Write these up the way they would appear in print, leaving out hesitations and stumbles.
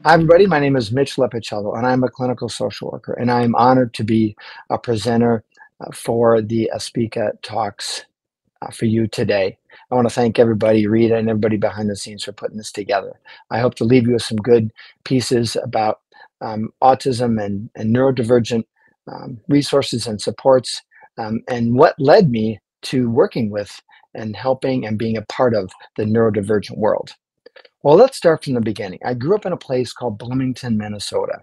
Hi, everybody. My name is Mitch Leppicello, and I'm a clinical social worker, and I am honored to be a presenter for the ASPIKA talks for you today. I want to thank everybody, Rita, and everybody behind the scenes for putting this together. I hope to leave you with some good pieces about autism and neurodivergent resources and supports, and what led me to working with and helping and being a part of the neurodivergent world. Well, let's start from the beginning. I grew up in a place called Bloomington, Minnesota.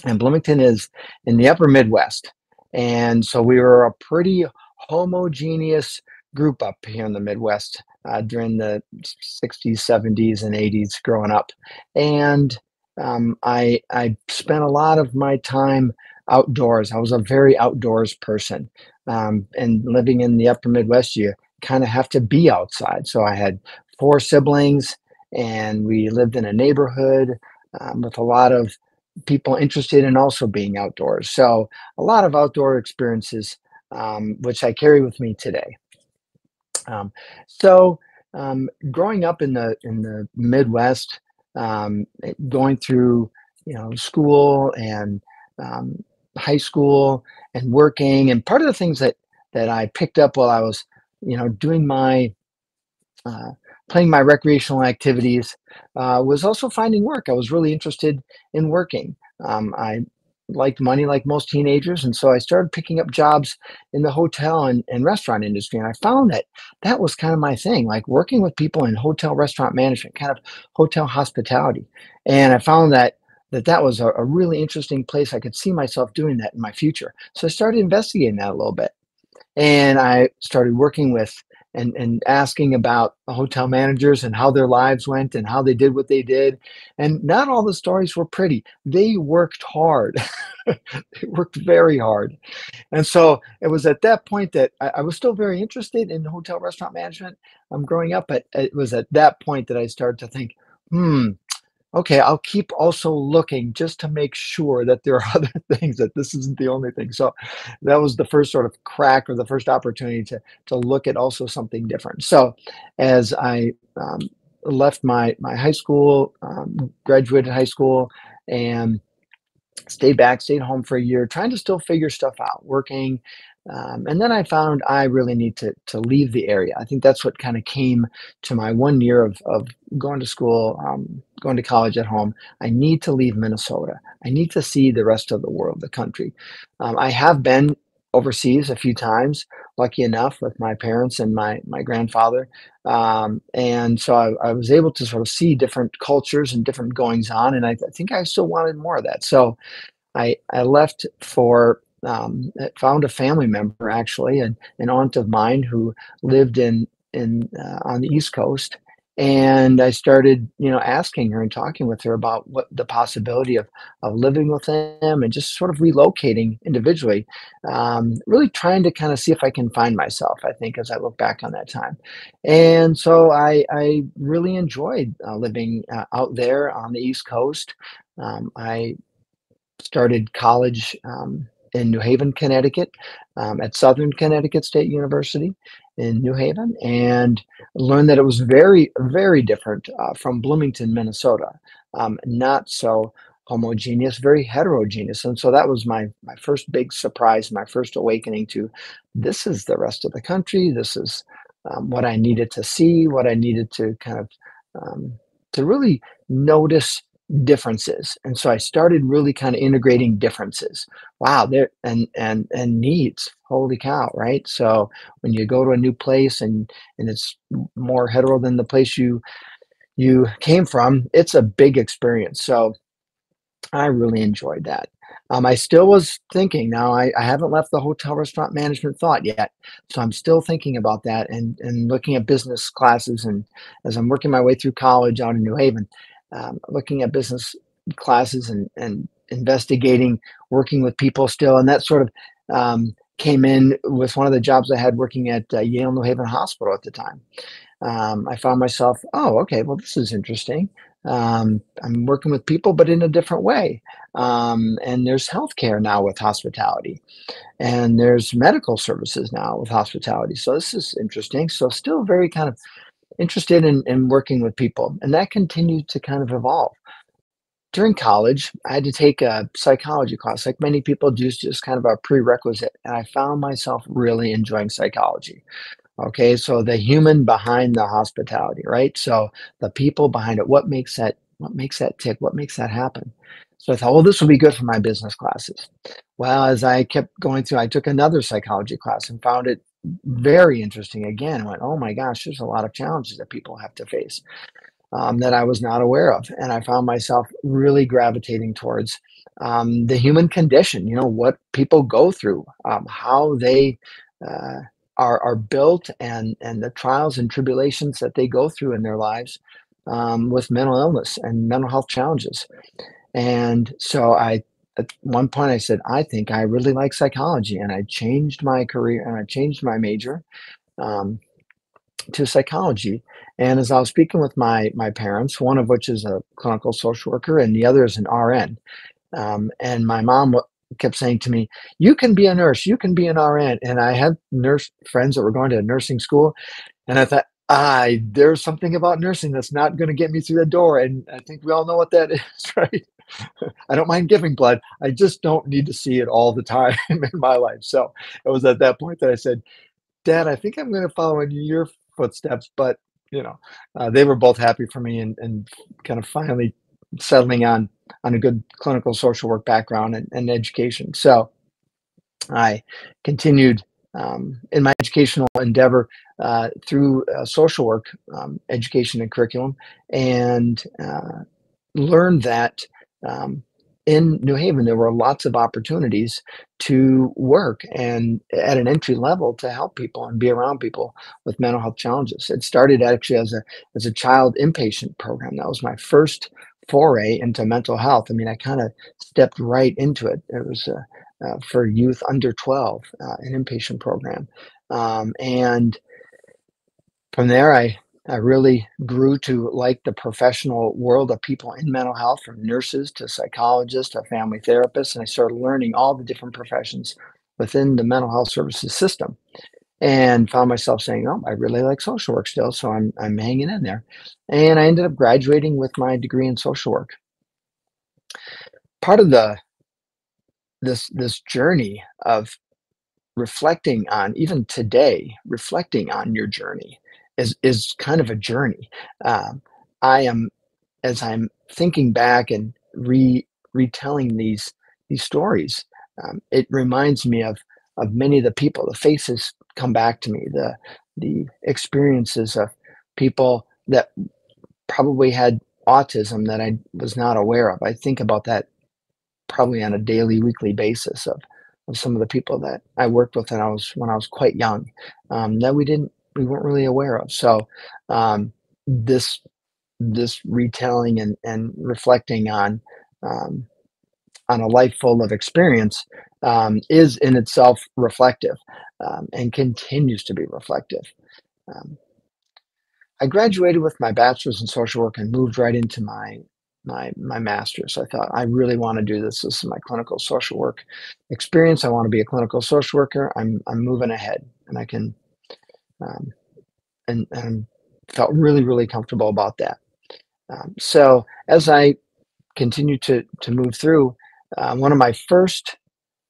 And Bloomington is in the upper Midwest. And so we were a pretty homogeneous group up here in the Midwest during the 60s, 70s, and 80s growing up. And I spent a lot of my time outdoors. I was a very outdoors person. And living in the upper Midwest, you kind of have to be outside. So I had four siblings, and we lived in a neighborhood with a lot of people interested in also being outdoors. So a lot of outdoor experiences, which I carry with me today. Um, so growing up in the Midwest, going through school and high school and working, and part of the things that I picked up while I was doing my uh, playing my recreational activities was also finding work. I was really interested in working. I liked money like most teenagers, and so I started picking up jobs in the hotel and restaurant industry. And I found that that was kind of my thing, like working with people in hotel restaurant management, kind of hotel hospitality. And I found that was a really interesting place. I could see myself doing that in my future. So I started investigating that a little bit. And I started working with and asking about hotel managers and how their lives went and how they did what they did. And not all the stories were pretty. They worked hard. They worked very hard. And so it was at that point that I was still very interested in hotel restaurant management. Growing up, but it was at that point that I started to think, okay, I'll keep also looking just to make sure that there are other things, that this isn't the only thing. So that was the first sort of crack, or the first opportunity to look at also something different. So as I left my high school, graduated high school, and stayed home for a year, trying to still figure stuff out, working. And then I found I really need to leave the area. I think that's what kind of came to my 1 year of going to school, going to college at home. I need to leave Minnesota. I need to see the rest of the world, the country. I have been overseas a few times, lucky enough, with my parents and my grandfather. And so I was able to sort of see different cultures and different goings on. And I think I still wanted more of that. So I left for found a family member, actually, an aunt of mine who lived in on the East Coast. And I started, asking her and talking with her about what the possibility of living with them and just sort of relocating individually, really trying to kind of see if I can find myself, I think, as I look back on that time. And so I really enjoyed living out there on the East Coast. I started college in New Haven, Connecticut, at Southern Connecticut State University in New Haven, and learned that it was very, very different from Bloomington, Minnesota. Not so homogeneous, very heterogeneous. And so that was my first big surprise, my first awakening to this is the rest of the country. This is what I needed to see, what I needed to kind of to really notice differences. And so I started really kind of integrating differences. Wow, there and needs. Holy cow, right? So when you go to a new place and it's more hetero than the place you came from, it's a big experience. So I really enjoyed that. I still was thinking. Now I haven't left the hotel restaurant management thought yet, so I'm still thinking about that and looking at business classes. And as I'm working my way through college out in New Haven, looking at business classes and investigating, working with people still, and that sort of came in with one of the jobs I had working at Yale New Haven Hospital at the time. I found myself, oh, okay, well, this is interesting. I'm working with people, but in a different way. And there's healthcare now with hospitality, and there's medical services now with hospitality. So this is interesting. So still very kind of interested in working with people, and that continued to kind of evolve. During college, I had to take a psychology class, like many people do, it's just kind of a prerequisite, and I found myself really enjoying psychology. Okay, so the human behind the hospitality, right? So the people behind it, what makes that tick? What makes that happen? So I thought, well, this will be good for my business classes. Well, as I kept going through, I took another psychology class and found it very interesting again. I went, oh my gosh, there's a lot of challenges that people have to face that I was not aware of. And I found myself really gravitating towards the human condition, what people go through, how they uh, are built, and the trials and tribulations that they go through in their lives with mental illness and mental health challenges. And so at one point, I said, I think I really like psychology. And I changed my career and I changed my major. Um, to psychology. And as I was speaking with my parents, one of which is a clinical social worker and the other is an RN, and my mom kept saying to me, "You can be a nurse, you can be an RN." And I had nurse friends that were going to nursing school, and I thought, there's something about nursing that's not going to get me through the door. And I think we all know what that is, right? I don't mind giving blood. I just don't need to see it all the time in my life. So it was at that point that I said, Dad, I think I'm gonna follow in your footsteps, but, they were both happy for me and kind of finally settling on a good clinical social work background and education. So I continued in my educational endeavor through social work education and curriculum, and learned that um, in New Haven, there were lots of opportunities to work and at an entry level to help people and be around people with mental health challenges. It started actually as a child inpatient program. That was my first foray into mental health. I mean, I kind of stepped right into it. It was for youth under 12, an inpatient program, and from there, I really grew to like the professional world of people in mental health, from nurses to psychologists to family therapists, and I started learning all the different professions within the mental health services system, and found myself saying, "Oh, I really like social work still," so I'm hanging in there, and I ended up graduating with my degree in social work. Part of the this journey of reflecting on, even today, reflecting on your journey is kind of a journey. Um, I am, as I'm thinking back and retelling these stories, it reminds me of many of the people. The faces come back to me. The experiences of people that probably had autism that I was not aware of. I think about that probably on a daily, weekly basis of some of the people that I worked with when I was quite young, that we weren't really aware of. So um, this this retelling and reflecting um, on a life full of experience is in itself reflective, and continues to be reflective. Um, I graduated with my bachelor's in social work and moved right into my master's. I thought, I really want to do this. This is my clinical social work experience. I want to be a clinical social worker. I'm moving ahead, and I can um, and felt really really comfortable about that. So as I continued to move through, one of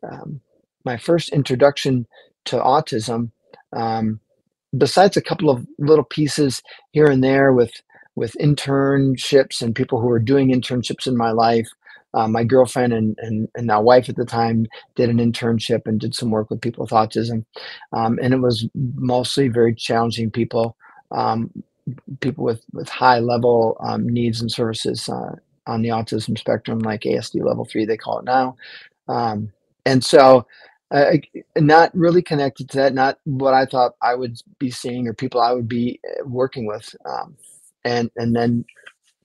um, my first introduction to autism, um, besides a couple of little pieces here and there with internships and people who were doing internships in my life. My girlfriend and now wife at the time did an internship and did some work with people with autism, and it was mostly very challenging people, um, people with high level needs and services on the autism spectrum, like ASD level 3, they call it now. Um, and so, not really connected to that, not what I thought I would be seeing or people I would be working with. And then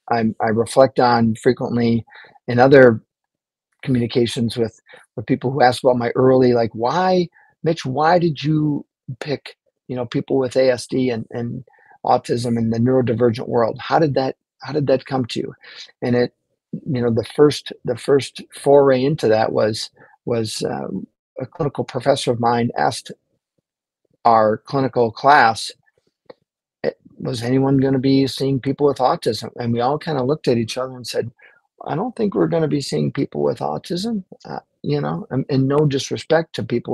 I reflect on frequently in other communications with people who ask about my early, like, why, Mitch, why did you pick, people with ASD and autism in the neurodivergent world? How did that come to you? And the first foray into that was a clinical professor of mine asked our clinical class, was anyone going to be seeing people with autism? And we all kind of looked at each other and said, I don't think we're going to be seeing people with autism, and no disrespect to people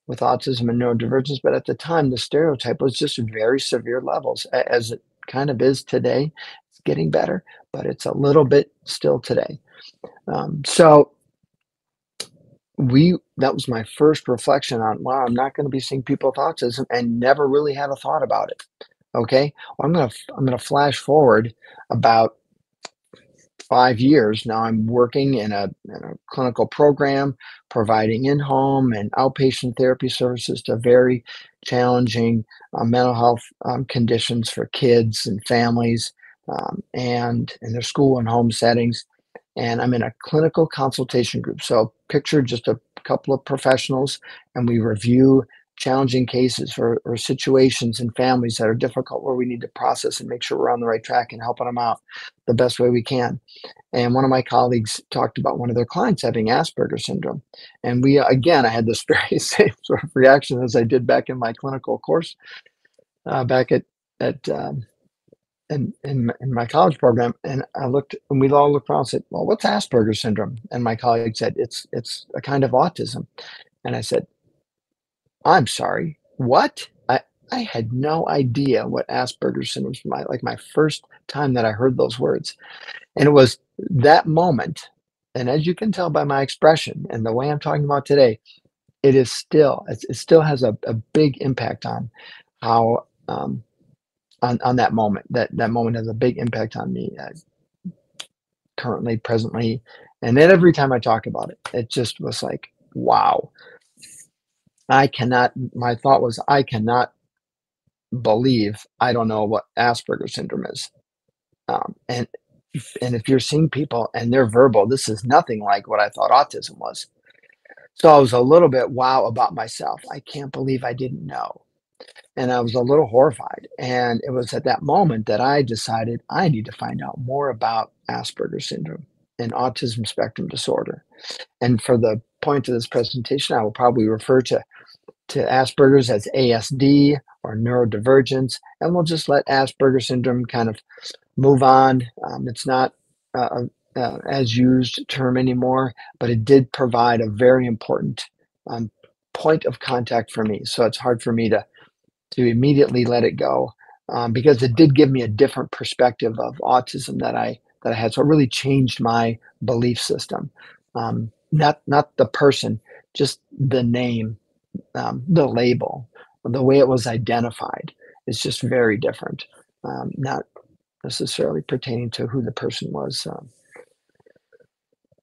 with autism and neurodivergence, but at the time, the stereotype was just very severe levels, as it kind of is today. It's getting better, but it's a little bit still today. So that was my first reflection on, wow, I'm not going to be seeing people with autism, and never really had a thought about it. Okay, well, I'm gonna flash forward about 5 years now. I'm working in a clinical program, providing in-home and outpatient therapy services to very challenging mental health conditions for kids and families, and in their school and home settings. And I'm in a clinical consultation group. So picture just a couple of professionals, and we review challenging cases or situations in families that are difficult, where we need to process and make sure we're on the right track and helping them out the best way we can. And one of my colleagues talked about one of their clients having Asperger's syndrome. And again, I had this very same sort of reaction as I did back in my clinical course, back at in my college program. And we all looked around and said, well, what's Asperger's syndrome? And my colleague said, it's a kind of autism. And I said, I'm sorry, what? I had no idea what Asperger's syndrome was. My first time that I heard those words. And it was that moment, and as you can tell by my expression and the way I'm talking about today, it still has a big impact on how, on that moment. That moment has a big impact on me, currently, presently, and then every time I talk about it, it just was like, wow. My thought was, I cannot believe I don't know what Asperger's syndrome is. And if you're seeing people and they're verbal, this is nothing like what I thought autism was. So I was a little bit wow about myself. I can't believe I didn't know. And I was a little horrified. And it was at that moment that I decided I need to find out more about Asperger's syndrome and autism spectrum disorder. And for the point of this presentation, I will probably refer to Asperger's as ASD or neurodivergence, and we'll just let Asperger's syndrome kind of move on. It's not as used term anymore, but it did provide a very important point of contact for me. So it's hard for me to immediately let it go, because it did give me a different perspective of autism that I had. So it really changed my belief system. Not the person, just the name, the label, the way it was identified is just very different. Not necessarily pertaining to who the person was,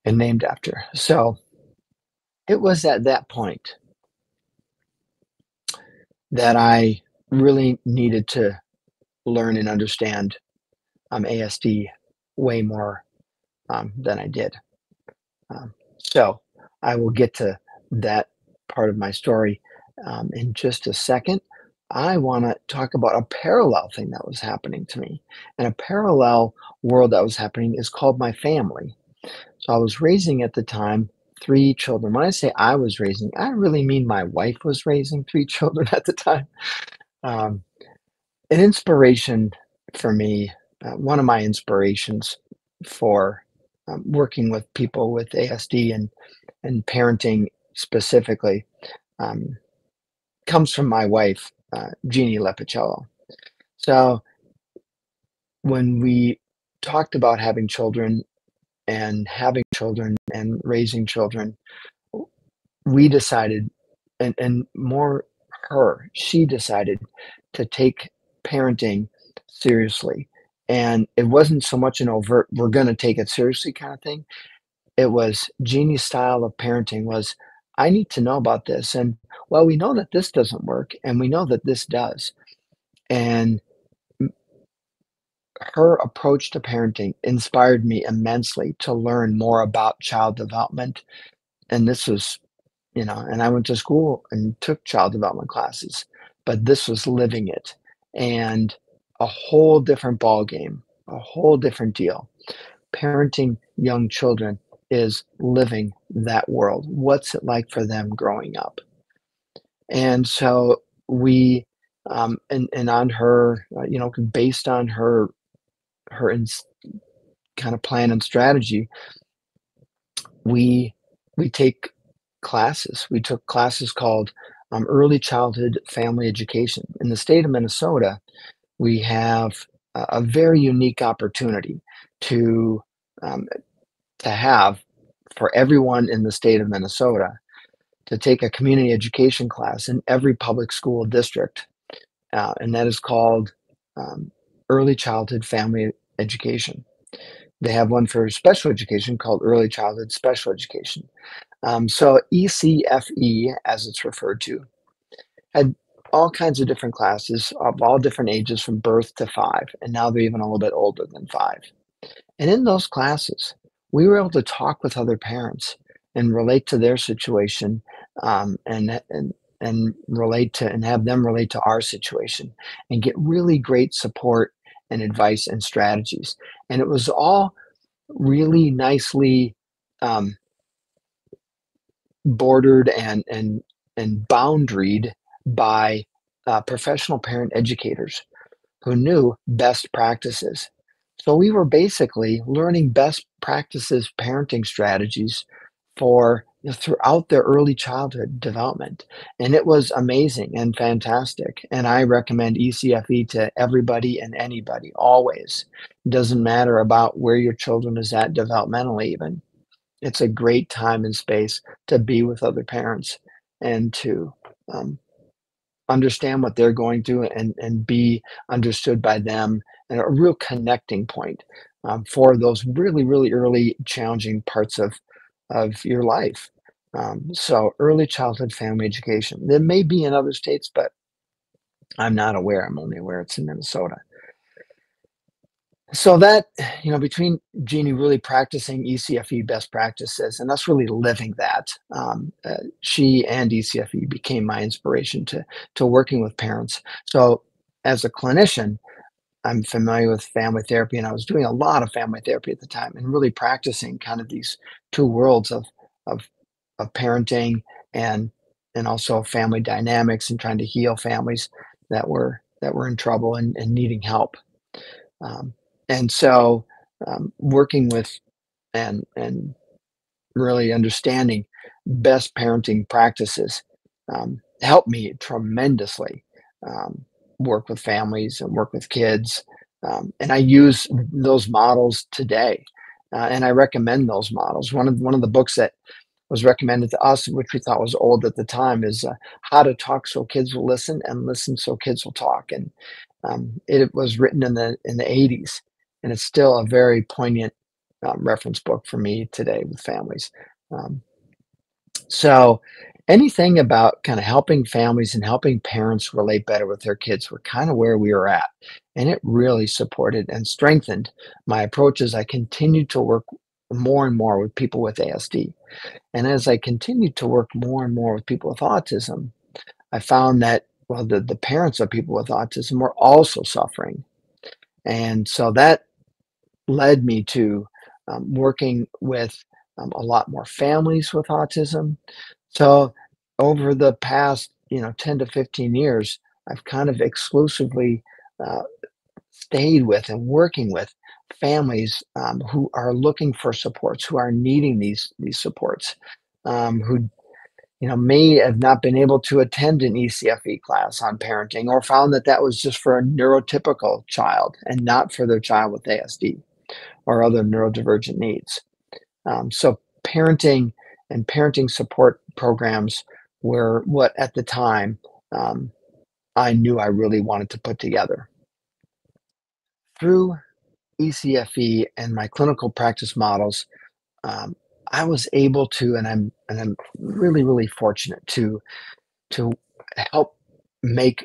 and named after. So it was at that point that I really needed to learn and understand ASD way more than I did. So I will get to that part of my story in just a second. I want to talk about a parallel thing that was happening to me. And a parallel world that was happening is called my family. So I was raising at the time 3 children. When I say I was raising, I really mean my wife was raising 3 children at the time. Um, an inspiration for me, one of my inspirations for working with people with ASD and parenting specifically, um, comes from my wife, Jeannie Leppicello. So when we talked about having children and raising children, we decided, and more she decided to take parenting seriously. And it wasn't so much an overt, we're going to take it seriously kind of thing. It was Jeannie's style of parenting was, I need to know about this. And well, we know that this doesn't work, and we know that this does. And her approach to parenting inspired me immensely to learn more about child development. And this was, and I went to school and took child development classes, but this was living it, and a whole different ball game, a whole different deal. Parenting young children is living that world. What's it like for them growing up? And so we, and on her, based on her kind of plan and strategy, we we take classes. We took classes called early childhood family education. In the state of Minnesota, we have a very unique opportunity to um, to have for everyone in the state of Minnesota to take a community education class in every public school district, and that is called um, early childhood family education. They have one for special education called early childhood special education. So ECFE, as it's referred to, had all kinds of different classes of all different ages from birth to 5, and now they're even a little bit older than 5. And in those classes, we were able to talk with other parents and relate to their situation, and relate to and have them relate to our situation and get really great support and advice and strategies. And it was all really nicely um, bordered and boundaried by professional parent educators who knew best practices. So we were basically learning best practices parenting strategies for throughout their early childhood development. And it was amazing and fantastic. And I recommend ECFE to everybody and anybody always. It doesn't matter about where your children is at developmentally even. It's a great time and space to be with other parents and to um, understand what they're going through and be understood by them, and a real connecting point for those really, really early challenging parts of your life. So early childhood family education. There may be in other states, but I'm not aware. I'm only aware it's in Minnesota. So that, between Jeannie really practicing ECFE best practices and us really living that, she and ECFE became my inspiration to working with parents. So as a clinician, I'm familiar with family therapy, and I was doing a lot of family therapy at the time and really practicing kind of these two worlds of of parenting and and also family dynamics and trying to heal families that were in trouble and needing help. Um, and so, working with and really understanding best parenting practices helped me tremendously work with families and work with kids. And I use those models today, and I recommend those models. One of the books that was recommended to us, which we thought was old at the time, is How to Talk So Kids Will Listen and Listen So Kids Will Talk. And it was written in the 80s, and it's still a very poignant reference book for me today with families. Um, so anything about kind of helping families and helping parents relate better with their kids were kind of where we were at. And it really supported and strengthened my approach as I continued to work more and more with people with ASD. And as I continued to work more and more with people with autism, I found that, well, the parents of people with autism were also suffering. And so that led me to working with a lot more families with autism. So over the past, 10 to 15 years, I've kind of exclusively uh, stayed with and working with families who are looking for supports, who are needing these supports, who may have not been able to attend an ECFE class on parenting, or found that that was just for a neurotypical child and not for their child with ASD or other neurodivergent needs. So parenting and parenting support programs were what at the time um, I knew I really wanted to put together. Through ECFE and my clinical practice models, um, I was able to, and I'm really, really fortunate to help make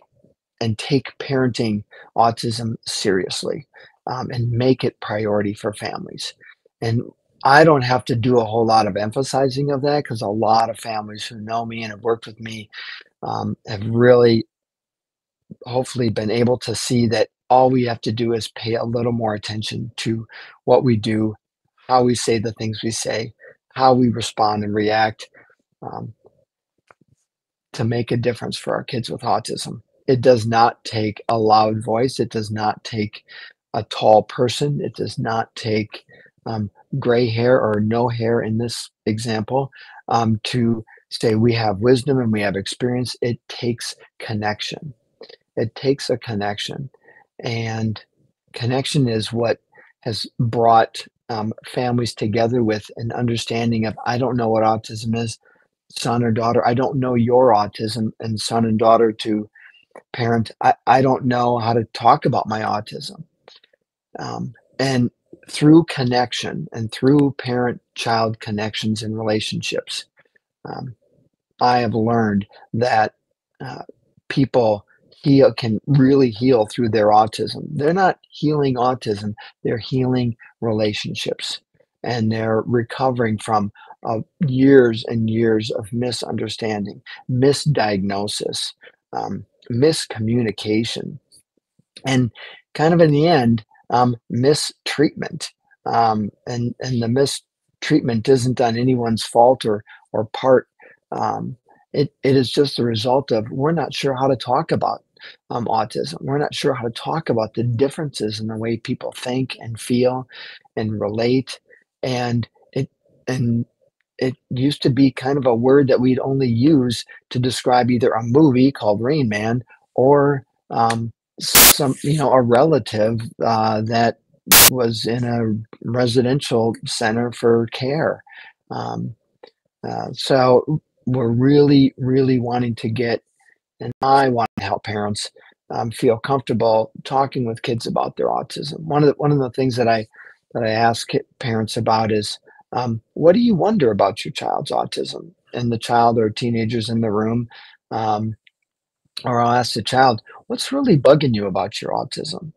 and take parenting autism seriously, and make it priority for families. And I don't have to do a whole lot of emphasizing of that, because a lot of families who know me and have worked with me have really hopefully been able to see that all we have to do is pay a little more attention to what we do, how we say the things we say, how we respond and react, um, to make a difference for our kids with autism. It does not take a loud voice. It does not take a tall person. It does not take gray hair or no hair in this example, to say we have wisdom and we have experience. It takes connection. It takes a connection. And connection is what has brought families together with an understanding of, I don't know what autism is, son or daughter. I don't know your autism, and son and daughter to parent. I don't know how to talk about my autism. And through connection and through parent child connections and relationships, um, I have learned that uh, people can really heal through their autism. They're not healing autism, they're healing relationships, and they're recovering from years and years of misunderstanding, misdiagnosis, miscommunication, and kind of in the end, mistreatment. And the mistreatment isn't on anyone's fault or part. It is just the result of, we're not sure how to talk about autism. We're not sure how to talk about the differences in the way people think and feel and relate. And it and it used to be kind of a word that we'd only use to describe either a movie called Rain Man or some, a relative that was in a residential center for care. Um, so we're really, really wanting to get, and I want to help parents feel comfortable talking with kids about their autism. One of the things that I ask parents about is, what do you wonder about your child's autism? And the child or teenagers in the room, um, or I'll ask the child, what's really bugging you about your autism?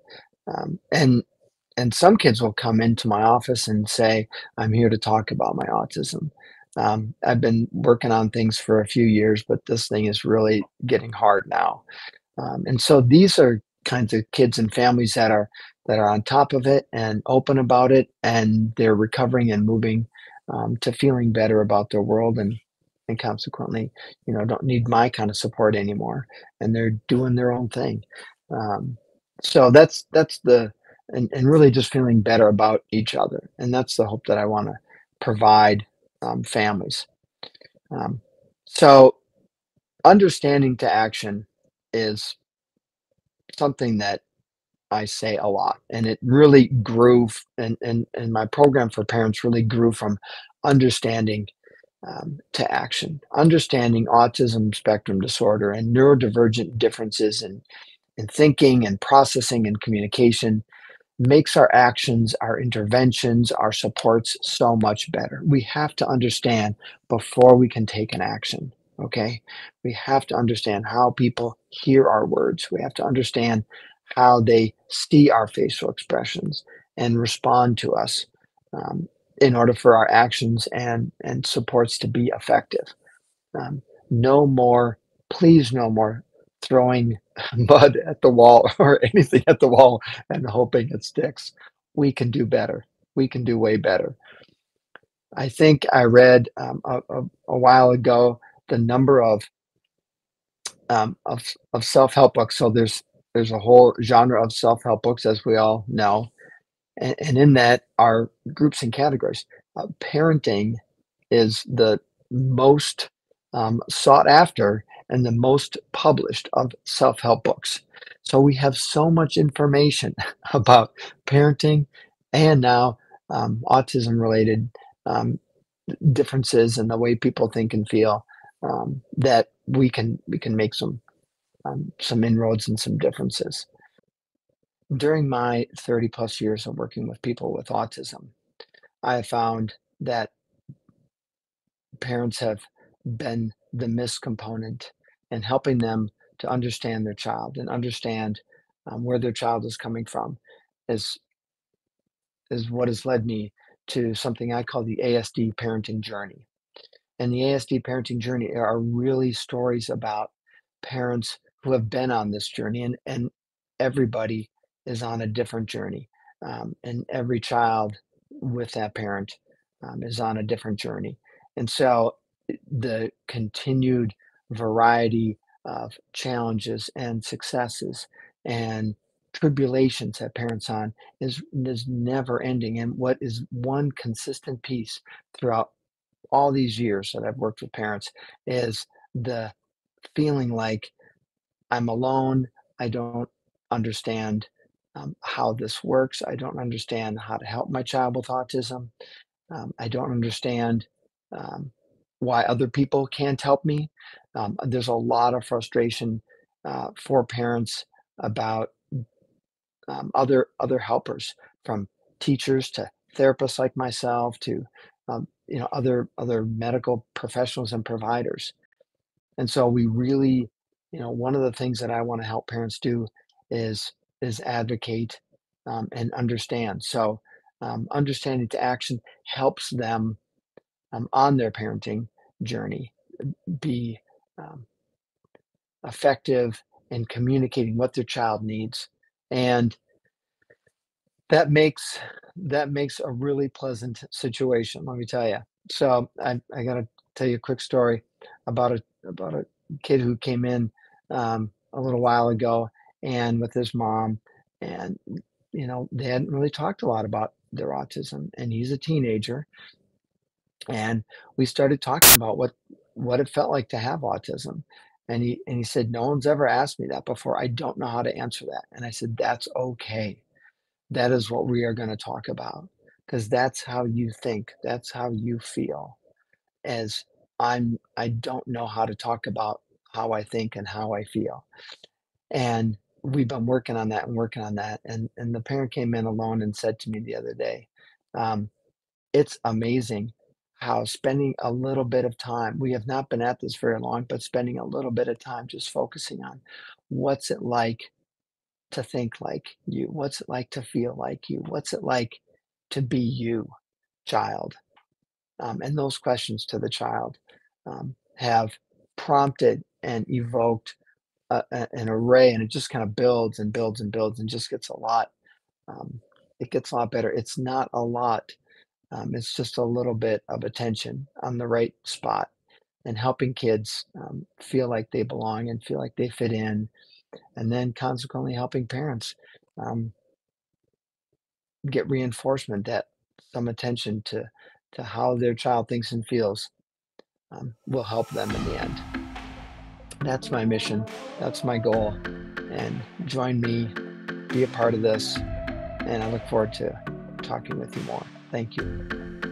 And some kids will come into my office and say, I'm here to talk about my autism. I've been working on things for a few years, but this thing is really getting hard now. And so these are kinds of kids and families that are on top of it and open about it, and they're recovering and moving to feeling better about their world, and consequently, don't need my kind of support anymore, and they're doing their own thing. So that's the and really just feeling better about each other, and that's the hope that I want to provide families. Um, so understanding to action is something that I say a lot, and it really grew, and my program for parents really grew from understanding to action, understanding autism spectrum disorder and neurodivergent differences in thinking and processing and communication makes our actions, our interventions, our supports so much better. We have to understand before we can take an action. Okay. We have to understand how people hear our words. We have to understand how they see our facial expressions and respond to us, in order for our actions and supports to be effective. No more, please, no more throwing mud at the wall or anything at the wall and hoping it sticks. We can do better. We can do way better. I think I read a while ago the number of self-help books. So there's a whole genre of self-help books, as we all know, and in that are groups and categories. Parenting is the most sought after and the most published of self-help books. So we have so much information about parenting and now autism-related um, differences in the way people think and feel, that we can make some inroads and some differences. During my 30 plus years of working with people with autism, I have found that parents have been the miss component in helping them to understand their child and understand where their child is coming from is is what has led me to something I call the ASD parenting journey. And the ASD parenting journey are really stories about parents who have been on this journey, and everybody is on a different journey. And every child with that parent is on a different journey. And so the continued variety of challenges and successes and tribulations that parents on is never ending. And what is one consistent piece throughout all these years that I've worked with parents is the feeling like I'm alone. I don't understand how this works. I don't understand how to help my child with autism. I don't understand um, why other people can't help me. There's a lot of frustration for parents about other helpers, from teachers to therapists like myself to other medical professionals and providers. And so we really, one of the things that I want to help parents do is advocate and understand. So understanding to action helps them on their parenting journey be um, effective in communicating what their child needs, and that makes a really pleasant situation, let me tell you. So I gotta tell you a quick story about a kid who came in a little while ago, and with his mom, and they hadn't really talked a lot about their autism, and he's a teenager, and we started talking about what it felt like to have autism. And he said, "No one's ever asked me that before. I don't know how to answer that." And I said, "That's okay. That is what we are going to talk about, because that's how you think. That's how you feel. As I don't know how to talk about how I think and how I feel." And we've been working on that and working on that. And the parent came in alone and said to me the other day, um, "It's amazing how spending a little bit of time, we have not been at this very long, but spending a little bit of time just focusing on what's it like to think like you? What's it like to feel like you? What's it like to be you, child?" And those questions to the child have prompted and evoked an array, and it just kind of builds and builds and builds and just gets a lot. Um, it gets a lot better. It's not a lot. It's just a little bit of attention on the right spot, and helping kids feel like they belong and feel like they fit in, and then consequently helping parents um, get reinforcement that some attention to how their child thinks and feels will help them in the end. That's my mission. That's my goal. And join me, be a part of this, and I look forward to talking with you more. Thank you.